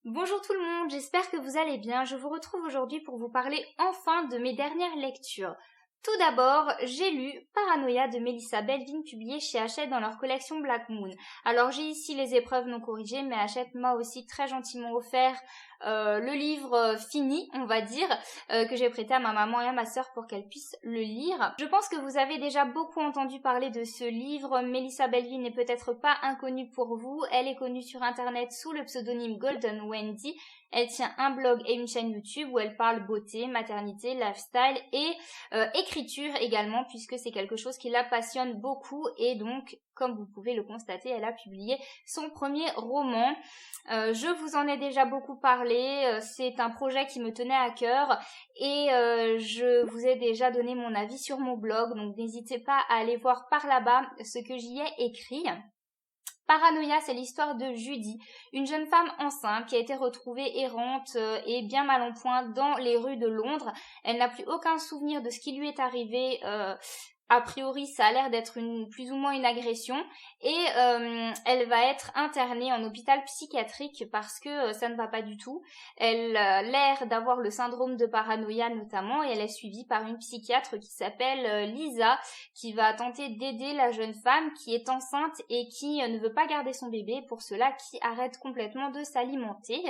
Bonjour tout le monde, j'espère que vous allez bien. Je vous retrouve aujourd'hui pour vous parler enfin de mes dernières lectures. Tout d'abord, j'ai lu Paranoia de Melissa Belvin publié chez Hachette dans leur collection Black Moon. Alors j'ai ici les épreuves non corrigées, mais Hachette m'a aussi très gentiment offert le livre fini, on va dire, que j'ai prêté à ma maman et à ma sœur pour qu'elles puissent le lire. Je pense que vous avez déjà beaucoup entendu parler de ce livre. Melissa Belvin n'est peut-être pas inconnue pour vous. Elle est connue sur internet sous le pseudonyme Golden Wendy. Elle tient un blog et une chaîne YouTube où elle parle beauté, maternité, lifestyle et écriture également, puisque c'est quelque chose qui la passionne beaucoup et donc, comme vous pouvez le constater, elle a publié son premier roman. Je vous en ai déjà beaucoup parlé, c'est un projet qui me tenait à cœur et je vous ai déjà donné mon avis sur mon blog, donc n'hésitez pas à aller voir par là-bas ce que j'y ai écrit. Paranoia, c'est l'histoire de Judy, une jeune femme enceinte qui a été retrouvée errante et bien mal en point dans les rues de Londres. Elle n'a plus aucun souvenir de ce qui lui est arrivé. A priori, ça a l'air d'être plus ou moins une agression et elle va être internée en hôpital psychiatrique parce que ça ne va pas du tout. Elle a l'air d'avoir le syndrome de paranoïa notamment et elle est suivie par une psychiatre qui s'appelle Lisa qui va tenter d'aider la jeune femme qui est enceinte et qui ne veut pas garder son bébé, pour cela qui arrête complètement de s'alimenter.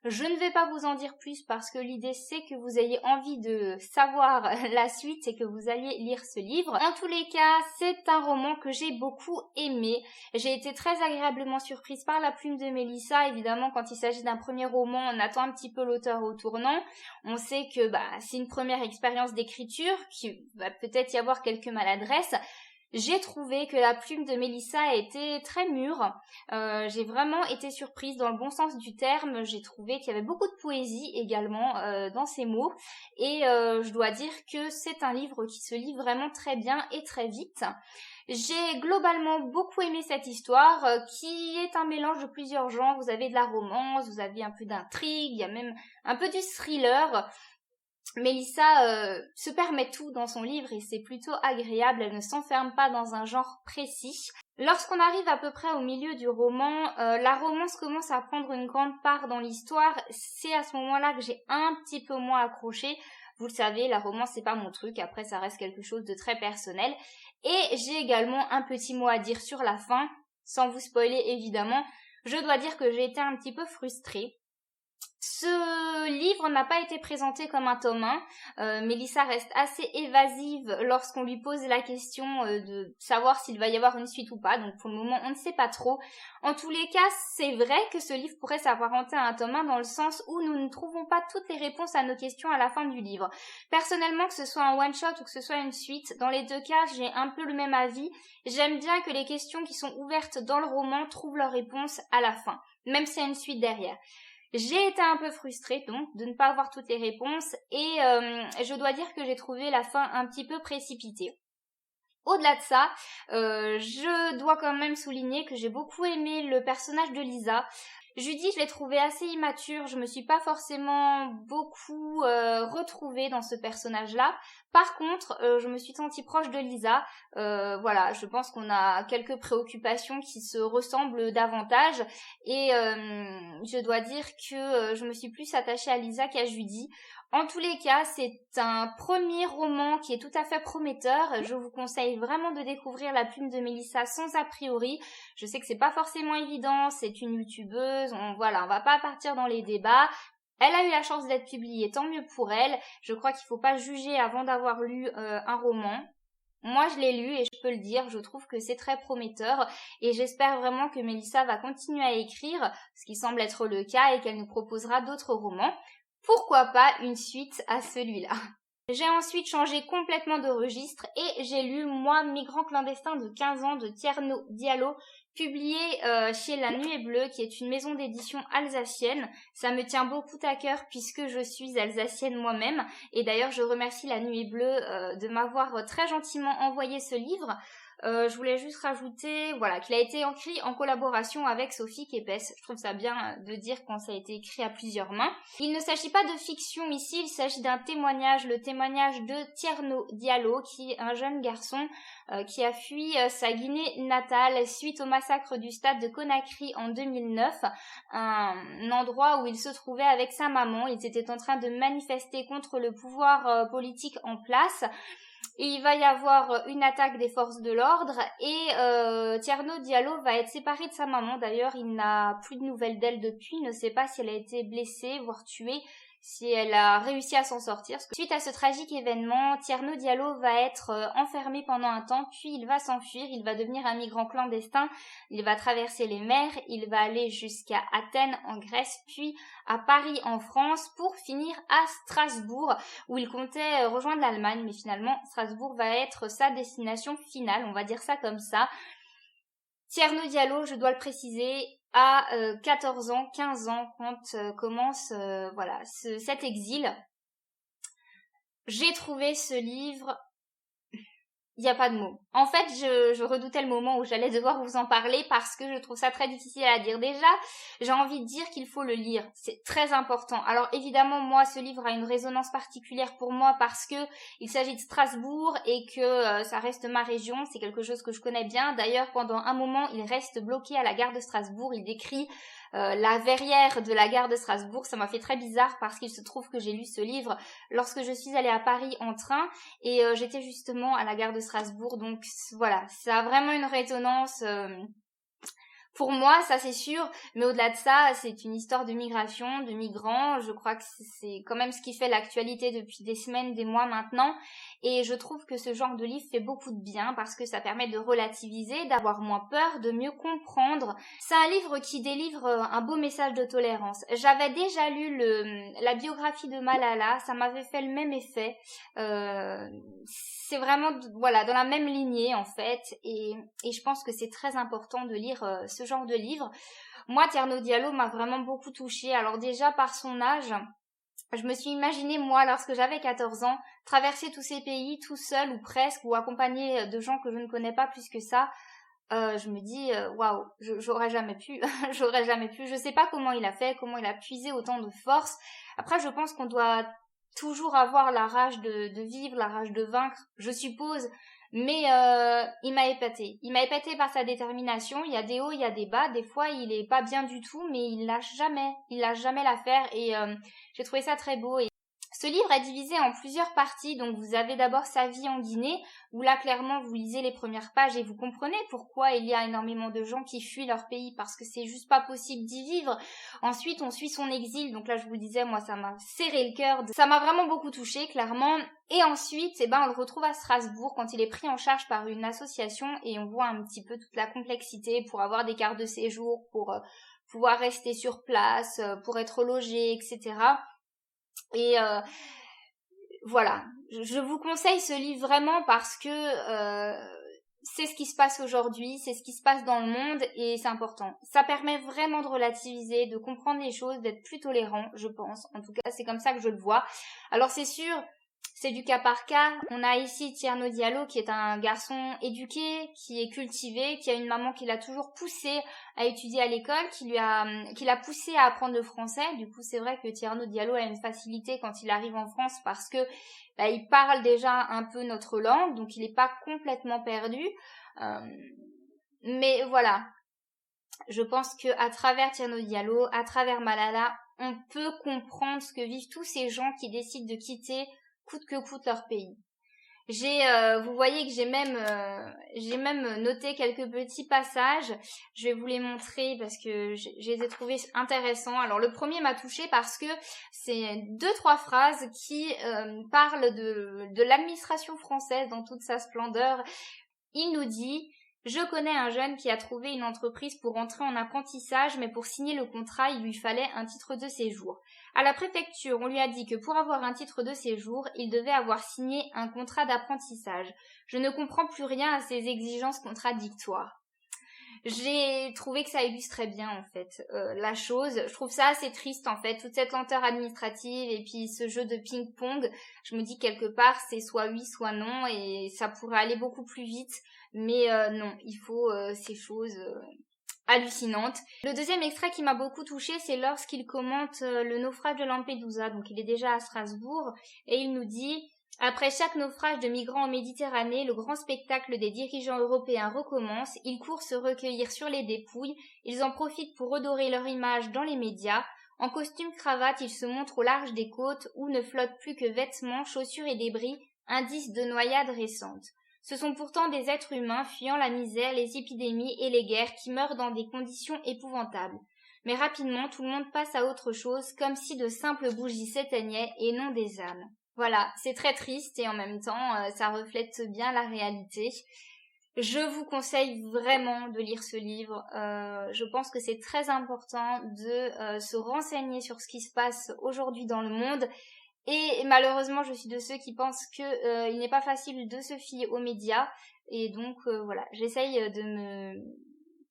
Je ne vais pas vous en dire plus parce que l'idée c'est que vous ayez envie de savoir la suite et que vous alliez lire ce livre. En tous les cas, c'est un roman que j'ai beaucoup aimé. J'ai été très agréablement surprise par la plume de Melissa. Évidemment, quand il s'agit d'un premier roman, on attend un petit peu l'auteur au tournant. On sait que c'est une première expérience d'écriture, qu'il va peut-être y avoir quelques maladresses. J'ai trouvé que la plume de Melissa était très mûre. J'ai vraiment été surprise dans le bon sens du terme. J'ai trouvé qu'il y avait beaucoup de poésie également dans ses mots. Et je dois dire que c'est un livre qui se lit vraiment très bien et très vite. J'ai globalement beaucoup aimé cette histoire qui est un mélange de plusieurs genres. Vous avez de la romance, vous avez un peu d'intrigue, il y a même un peu du thriller. Melissa se permet tout dans son livre et c'est plutôt agréable, elle ne s'enferme pas dans un genre précis. Lorsqu'on arrive à peu près au milieu du roman, la romance commence à prendre une grande part dans l'histoire. C'est à ce moment-là que j'ai un petit peu moins accroché. Vous le savez, la romance c'est pas mon truc, après ça reste quelque chose de très personnel. Et j'ai également un petit mot à dire sur la fin, sans vous spoiler évidemment. Je dois dire que j'ai été un petit peu frustrée. Ce livre n'a pas été présenté comme un tome 1. Melissa reste assez évasive lorsqu'on lui pose la question de savoir s'il va y avoir une suite ou pas. Donc pour le moment, on ne sait pas trop. En tous les cas, c'est vrai que ce livre pourrait s'apparenter à un tome 1 dans le sens où nous ne trouvons pas toutes les réponses à nos questions à la fin du livre. Personnellement, que ce soit un one-shot ou que ce soit une suite, dans les deux cas, j'ai un peu le même avis. J'aime bien que les questions qui sont ouvertes dans le roman trouvent leur réponse à la fin, même s'il y a une suite derrière. J'ai été un peu frustrée donc de ne pas avoir toutes les réponses et je dois dire que j'ai trouvé la fin un petit peu précipitée. Au-delà de ça, je dois quand même souligner que j'ai beaucoup aimé le personnage de Lisa. Judy, je l'ai trouvée assez immature, je me suis pas forcément beaucoup retrouvée dans ce personnage-là. Par contre, je me suis sentie proche de Lisa. Voilà, je pense qu'on a quelques préoccupations qui se ressemblent davantage. Et je dois dire que je me suis plus attachée à Lisa qu'à Judy. En tous les cas, c'est un premier roman qui est tout à fait prometteur. Je vous conseille vraiment de découvrir la plume de Melissa sans a priori. Je sais que c'est pas forcément évident, c'est une youtubeuse, on va pas partir dans les débats. Elle a eu la chance d'être publiée, tant mieux pour elle. Je crois qu'il faut pas juger avant d'avoir lu un roman. Moi, je l'ai lu et je peux le dire, je trouve que c'est très prometteur et j'espère vraiment que Melissa va continuer à écrire, ce qui semble être le cas, et qu'elle nous proposera d'autres romans. Pourquoi pas une suite à celui-là? J'ai ensuite changé complètement de registre et j'ai lu Moi, migrant clandestin de 15 ans de Tierno Diallo, publié chez La Nuée Bleue, qui est une maison d'édition alsacienne. Ça me tient beaucoup à cœur puisque je suis alsacienne moi-même. Et d'ailleurs, je remercie La Nuée Bleue de m'avoir très gentiment envoyé ce livre. Je voulais juste rajouter, voilà, qu'il a été écrit en collaboration avec Sophie Képes. Je trouve ça bien de dire quand ça a été écrit à plusieurs mains. Il ne s'agit pas de fiction ici, il s'agit d'un témoignage, le témoignage de Tierno Diallo, qui est un jeune garçon qui a fui sa Guinée natale suite au massacre du stade de Conakry en 2009, un endroit où il se trouvait avec sa maman. Ils étaient en train de manifester contre le pouvoir politique en place. Et il va y avoir une attaque des forces de l'ordre et Tierno Diallo va être séparé de sa maman. D'ailleurs, il n'a plus de nouvelles d'elle depuis. Il ne sait pas si elle a été blessée, voire tuée, si elle a réussi à s'en sortir. Suite à ce tragique événement, Tierno Diallo va être enfermé pendant un temps, puis il va s'enfuir, il va devenir un migrant clandestin, il va traverser les mers, il va aller jusqu'à Athènes en Grèce, puis à Paris en France, pour finir à Strasbourg, où il comptait rejoindre l'Allemagne, mais finalement Strasbourg va être sa destination finale, on va dire ça comme ça. Tierno Diallo, je dois le préciser, a 14 ans, 15 ans quand commence cet exil. J'ai trouvé ce livre, il n'y a pas de mots. En fait, je redoutais le moment où j'allais devoir vous en parler parce que je trouve ça très difficile à dire. Déjà, j'ai envie de dire qu'il faut le lire. C'est très important. Alors évidemment, moi, ce livre a une résonance particulière pour moi parce que il s'agit de Strasbourg et que ça reste ma région. C'est quelque chose que je connais bien. D'ailleurs, pendant un moment, il reste bloqué à la gare de Strasbourg. Il décrit la verrière de la gare de Strasbourg. Ça m'a fait très bizarre parce qu'il se trouve que j'ai lu ce livre lorsque je suis allée à Paris en train et j'étais justement à la gare de Strasbourg. Donc voilà, ça a vraiment une résonance pour moi, ça c'est sûr, mais au-delà de ça, c'est une histoire de migration, de migrants. Je crois que c'est quand même ce qui fait l'actualité depuis des semaines, des mois maintenant. Et je trouve que ce genre de livre fait beaucoup de bien parce que ça permet de relativiser, d'avoir moins peur, de mieux comprendre. C'est un livre qui délivre un beau message de tolérance. J'avais déjà lu la biographie de Malala, ça m'avait fait le même effet. C'est vraiment voilà dans la même lignée en fait et je pense que c'est très important de lire ce genre de livre. Moi, Tierno Diallo m'a vraiment beaucoup touchée. Alors déjà par son âge, je me suis imaginée moi lorsque j'avais 14 ans traverser tous ces pays tout seul ou presque ou accompagnée de gens que je ne connais pas plus que ça. Je me dis waouh, j'aurais jamais pu, j'aurais jamais pu. Je sais pas comment il a fait, comment il a puisé autant de force. Après, je pense qu'on doit toujours avoir la rage de vivre, la rage de vaincre, je suppose. Mais il m'a épaté. Il m'a épaté par sa détermination. Il y a des hauts, il y a des bas. Des fois, il est pas bien du tout, mais il lâche jamais. Il lâche jamais l'affaire. Et j'ai trouvé ça très beau. Et ce livre est divisé en plusieurs parties, donc vous avez d'abord sa vie en Guinée, où là clairement vous lisez les premières pages et vous comprenez pourquoi il y a énormément de gens qui fuient leur pays, parce que c'est juste pas possible d'y vivre. Ensuite on suit son exil, donc là je vous disais, moi ça m'a serré le cœur, ça m'a vraiment beaucoup touchée clairement. Et ensuite, on le retrouve à Strasbourg quand il est pris en charge par une association et on voit un petit peu toute la complexité pour avoir des cartes de séjour, pour pouvoir rester sur place, pour être logé, etc. Et voilà, je vous conseille ce livre vraiment parce que c'est ce qui se passe aujourd'hui, c'est ce qui se passe dans le monde et c'est important. Ça permet vraiment de relativiser, de comprendre les choses, d'être plus tolérant, je pense. En tout cas, c'est comme ça que je le vois. Alors c'est sûr, c'est du cas par cas. On a ici Tierno Diallo qui est un garçon éduqué, qui est cultivé, qui a une maman qui l'a toujours poussé à étudier à l'école, qui l'a poussé à apprendre le français. Du coup, c'est vrai que Tierno Diallo a une facilité quand il arrive en France parce que il parle déjà un peu notre langue, donc il n'est pas complètement perdu. Mais voilà, je pense que à travers Tierno Diallo, à travers Malala, on peut comprendre ce que vivent tous ces gens qui décident de quitter coûte que coûte leur pays. Vous voyez que j'ai même noté quelques petits passages. Je vais vous les montrer parce que j'ai les ai trouvés intéressants. Alors le premier m'a touchée parce que c'est 2-3 phrases qui parlent de l'administration française dans toute sa splendeur. Il nous dit: je connais un jeune qui a trouvé une entreprise pour entrer en apprentissage, mais pour signer le contrat, il lui fallait un titre de séjour. À la préfecture, on lui a dit que pour avoir un titre de séjour, il devait avoir signé un contrat d'apprentissage. Je ne comprends plus rien à ces exigences contradictoires. J'ai trouvé que ça illustrait bien en fait la chose. Je trouve ça assez triste en fait, toute cette lenteur administrative et puis ce jeu de ping-pong. Je me dis quelque part c'est soit oui soit non et ça pourrait aller beaucoup plus vite. Mais non, il faut ces choses hallucinantes. Le deuxième extrait qui m'a beaucoup touchée, c'est lorsqu'il commente le naufrage de Lampedusa. Donc il est déjà à Strasbourg et il nous dit: après chaque naufrage de migrants en Méditerranée, le grand spectacle des dirigeants européens recommence. Ils courent se recueillir sur les dépouilles. Ils en profitent pour redorer leur image dans les médias. En costume cravate, ils se montrent au large des côtes où ne flottent plus que vêtements, chaussures et débris, indices de noyades récentes. Ce sont pourtant des êtres humains fuyant la misère, les épidémies et les guerres qui meurent dans des conditions épouvantables. Mais rapidement, tout le monde passe à autre chose, comme si de simples bougies s'éteignaient et non des âmes. Voilà, c'est très triste et en même temps, ça reflète bien la réalité. Je vous conseille vraiment de lire ce livre. Je pense que c'est très important de se renseigner sur ce qui se passe aujourd'hui dans le monde. Et malheureusement, je suis de ceux qui pensent que il n'est pas facile de se fier aux médias. Et donc, voilà, j'essaye de me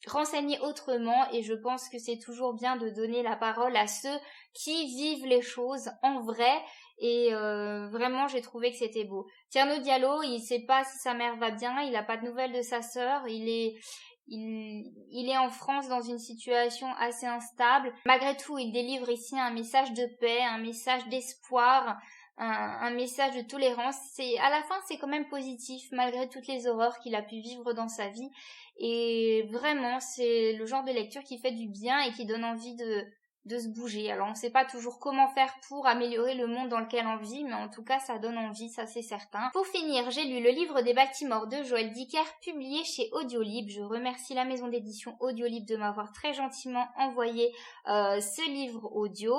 renseigner autrement et je pense que c'est toujours bien de donner la parole à ceux qui vivent les choses en vrai. Et vraiment, j'ai trouvé que c'était beau. Tierno Diallo, il sait pas si sa mère va bien, il a pas de nouvelles de sa sœur, il est en France dans une situation assez instable. Malgré tout, il délivre ici un message de paix, un message d'espoir, un message de tolérance. À la fin, c'est quand même positif, malgré toutes les horreurs qu'il a pu vivre dans sa vie. Et vraiment, c'est le genre de lecture qui fait du bien et qui donne envie de se bouger. Alors, on ne sait pas toujours comment faire pour améliorer le monde dans lequel on vit, mais en tout cas, ça donne envie, ça c'est certain. Pour finir, j'ai lu Le livre des Baltimore de Joël Dicker, publié chez Audiolib. Je remercie la maison d'édition Audiolib de m'avoir très gentiment envoyé ce livre audio.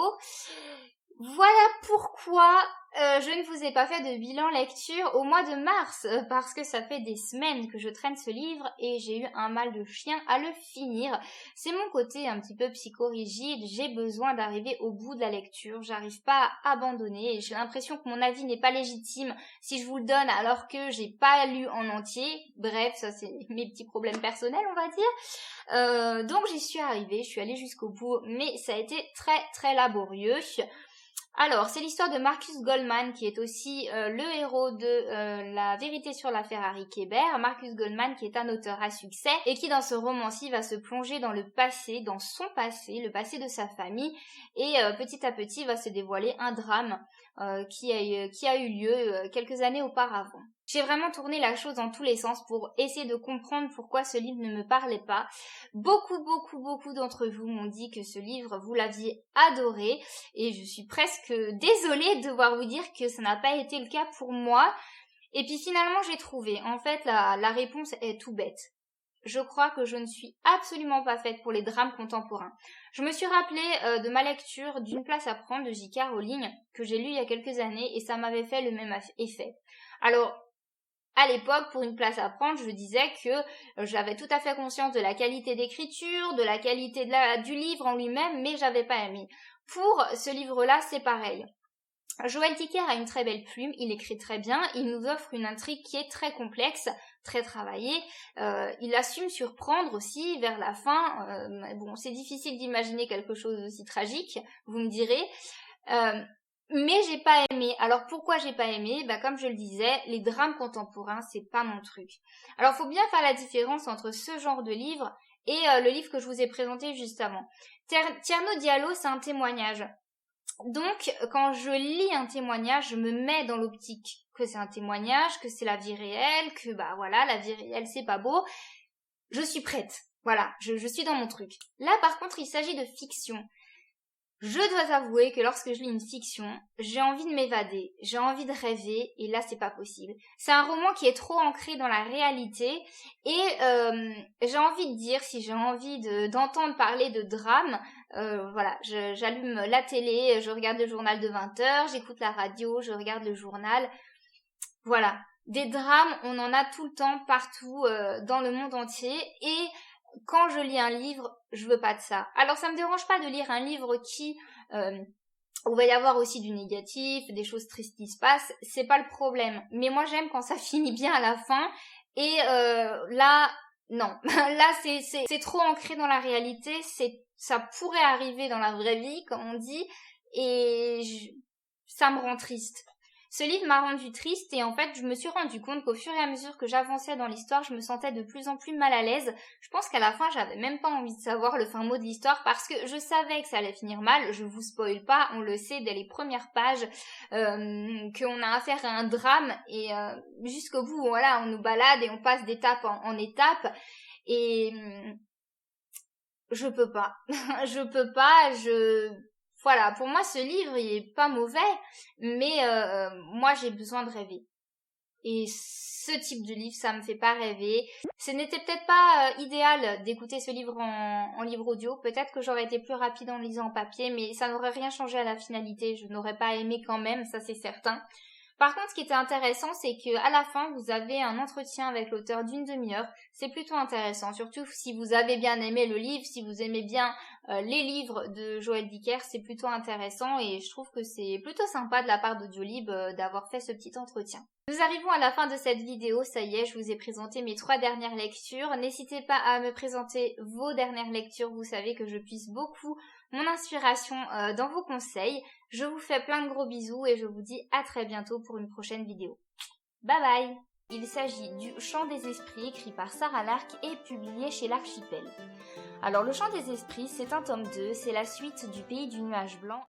Voilà pourquoi je ne vous ai pas fait de bilan lecture au mois de mars, parce que ça fait des semaines que je traîne ce livre et j'ai eu un mal de chien à le finir. C'est mon côté un petit peu psychorigide, j'ai besoin d'arriver au bout de la lecture, j'arrive pas à abandonner et j'ai l'impression que mon avis n'est pas légitime si je vous le donne alors que j'ai pas lu en entier. Bref, ça c'est mes petits problèmes personnels, on va dire. Donc j'y suis arrivée, je suis allée jusqu'au bout, mais ça a été très très laborieux. Alors, c'est l'histoire de Marcus Goldman qui est aussi le héros de La vérité sur l'affaire Harry Kéber. Marcus Goldman qui est un auteur à succès et qui dans ce roman-ci va se plonger dans le passé, dans son passé, le passé de sa famille et petit à petit va se dévoiler un drame qui a eu lieu quelques années auparavant. J'ai vraiment tourné la chose dans tous les sens pour essayer de comprendre pourquoi ce livre ne me parlait pas. Beaucoup d'entre vous m'ont dit que ce livre, vous l'aviez adoré et je suis presque désolée de devoir vous dire que ça n'a pas été le cas pour moi. Et puis finalement, j'ai trouvé. En fait, la réponse est tout bête. Je crois que je ne suis absolument pas faite pour les drames contemporains. Je me suis rappelée de ma lecture d'Une place à prendre de J.K. Rowling que j'ai lu il y a quelques années et ça m'avait fait le même effet. Alors, à l'époque, pour Une place à prendre, je disais que j'avais tout à fait conscience de la qualité d'écriture, de la qualité du livre en lui-même, mais j'avais pas aimé. Pour ce livre-là, c'est pareil. Joël Dicker a une très belle plume, il écrit très bien, il nous offre une intrigue qui est très complexe, très travaillée, il assume surprendre aussi vers la fin, bon c'est difficile d'imaginer quelque chose d'aussi tragique, vous me direz, mais j'ai pas aimé. Alors pourquoi j'ai pas aimé? Comme je le disais, les drames contemporains, c'est pas mon truc. Alors faut bien faire la différence entre ce genre de livre et le livre que je vous ai présenté juste avant. Tierno Diallo, c'est un témoignage. Donc, quand je lis un témoignage, je me mets dans l'optique que c'est un témoignage, que c'est la vie réelle, que voilà, la vie réelle c'est pas beau. Je suis prête. Voilà, je suis dans mon truc. Là, par contre, il s'agit de fiction. Je dois avouer que lorsque je lis une fiction, j'ai envie de m'évader, j'ai envie de rêver, et là c'est pas possible. C'est un roman qui est trop ancré dans la réalité, et j'ai envie de dire, si j'ai envie d'entendre parler de drame, voilà, j'allume la télé, je regarde le journal de 20h, j'écoute la radio, je regarde le journal. Voilà, des drames, on en a tout le temps, partout, dans le monde entier, et quand je lis un livre, je veux pas de ça. Alors ça me dérange pas de lire un livre où il va y avoir aussi du négatif, des choses tristes qui se passent, c'est pas le problème. Mais moi j'aime quand ça finit bien à la fin, et là, non. Là c'est trop ancré dans la réalité, ça pourrait arriver dans la vraie vie, comme on dit, et ça me rend triste. Ce livre m'a rendue triste et en fait je me suis rendu compte qu'au fur et à mesure que j'avançais dans l'histoire, je me sentais de plus en plus mal à l'aise. Je pense qu'à la fin j'avais même pas envie de savoir le fin mot de l'histoire parce que je savais que ça allait finir mal. Je vous spoil pas, on le sait dès les premières pages qu'on a affaire à un drame et jusqu'au bout voilà on nous balade et on passe d'étape en étape et je peux pas, voilà, pour moi ce livre il est pas mauvais, mais moi j'ai besoin de rêver. Et ce type de livre, ça me fait pas rêver. Ce n'était peut-être pas idéal d'écouter ce livre en livre audio. Peut-être que j'aurais été plus rapide en lisant en papier, mais ça n'aurait rien changé à la finalité. Je n'aurais pas aimé quand même, ça c'est certain. Par contre, ce qui était intéressant, c'est qu'à la fin, vous avez un entretien avec l'auteur d'une demi-heure. C'est plutôt intéressant, surtout si vous avez bien aimé le livre, si vous aimez bien les livres de Joël Dicker, c'est plutôt intéressant et je trouve que c'est plutôt sympa de la part d'Audiolib d'avoir fait ce petit entretien. Nous arrivons à la fin de cette vidéo, ça y est, je vous ai présenté mes 3 dernières lectures. N'hésitez pas à me présenter vos dernières lectures, vous savez que je puise beaucoup mon inspiration dans vos conseils. Je vous fais plein de gros bisous et je vous dis à très bientôt pour une prochaine vidéo. Bye bye! Il s'agit du Chant des Esprits écrit par Sarah Lark et publié chez l'Archipel. Alors le Chant des Esprits, c'est un tome 2, c'est la suite du Pays du Nuage Blanc.